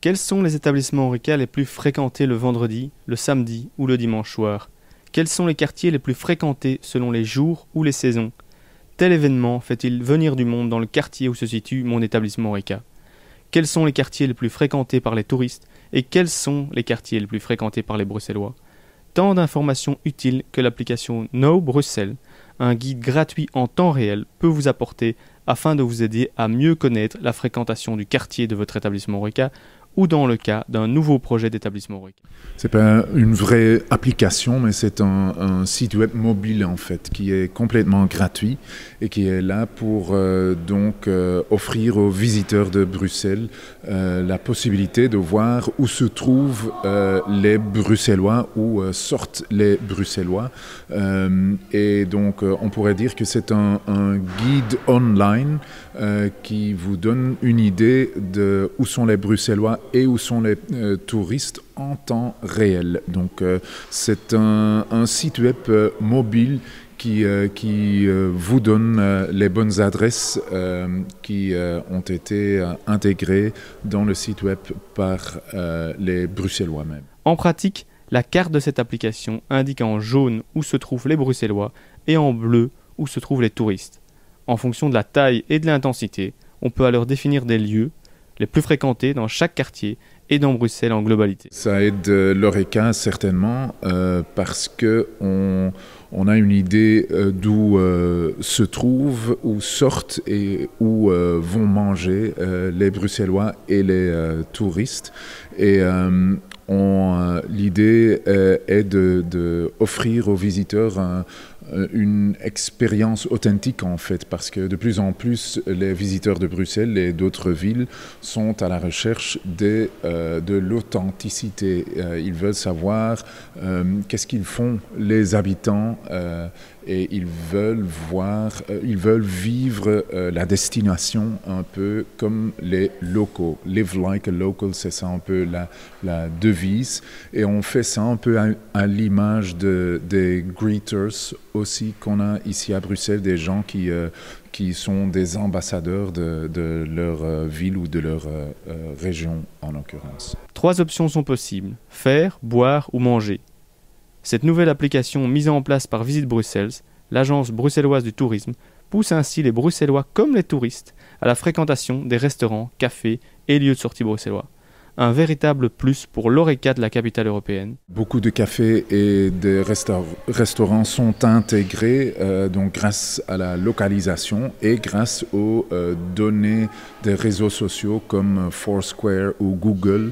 Quels sont les établissements Horeca les plus fréquentés le vendredi, le samedi ou le dimanche soir? Quels sont les quartiers les plus fréquentés selon les jours ou les saisons? Tel événement fait-il venir du monde dans le quartier où se situe mon établissement Horeca? Quels sont les quartiers les plus fréquentés par les touristes et quels sont les quartiers les plus fréquentés par les Bruxellois? Tant d'informations utiles que l'application Know Bruxelles, un guide gratuit en temps réel, peut vous apporter afin de vous aider à mieux connaître la fréquentation du quartier de votre établissement Horeca ou dans le cas d'un nouveau projet d'établissement Horeca. C'est pas une vraie application, mais c'est un site web mobile en fait, qui est complètement gratuit et qui est là pour offrir aux visiteurs de Bruxelles la possibilité de voir où se trouvent les Bruxellois, où sortent les Bruxellois. Et donc on pourrait dire que c'est un guide online qui vous donne une idée de où sont les Bruxellois et où sont les touristes en temps réel. Donc c'est un site web mobile qui vous donne les bonnes adresses qui ont été intégrées dans le site web par les Bruxellois même. En pratique, la carte de cette application indique en jaune où se trouvent les Bruxellois et en bleu où se trouvent les touristes. En fonction de la taille et de l'intensité, on peut alors définir des lieux les plus fréquentés dans chaque quartier et dans Bruxelles en globalité. Ça aide l'Horeca certainement parce qu'on a une idée d'où se trouvent, où sortent et où vont manger les Bruxellois et les touristes. Et l'idée est de offrir aux visiteurs une expérience authentique en fait, parce que de plus en plus les visiteurs de Bruxelles et d'autres villes sont à la recherche de l'authenticité. Ils veulent savoir qu'est-ce qu'ils font les habitants et ils veulent vivre la destination un peu comme les locaux. Live like a local, c'est ça un peu la devise. Et on fait ça un peu à l'image des greeters aussi qu'on a ici à Bruxelles, des gens qui sont des ambassadeurs de leur ville ou de leur région en l'occurrence. 3 options sont possibles: faire, boire ou manger. Cette nouvelle application mise en place par Visite Bruxelles, l'agence bruxelloise du tourisme, pousse ainsi les Bruxellois comme les touristes à la fréquentation des restaurants, cafés et lieux de sortie bruxellois. Un véritable plus pour l'Horeca de la capitale européenne. Beaucoup de cafés et de restaurants sont intégrés donc grâce à la localisation et grâce aux données des réseaux sociaux comme Foursquare ou Google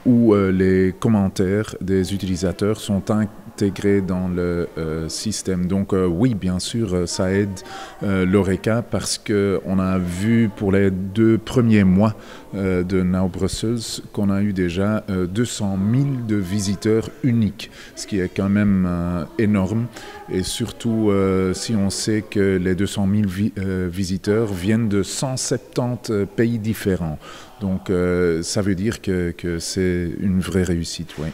où les commentaires des utilisateurs sont intégrés dans le système. Donc oui, bien sûr, ça aide l'Horeca parce qu'on a vu pour les 2 premiers mois de Now Brussels qu'on a eu déjà 200 000 de visiteurs uniques, ce qui est quand même énorme. Et surtout si on sait que les 200 000 visiteurs viennent de 170 pays différents. Donc ça veut dire que c'est une vraie réussite, oui.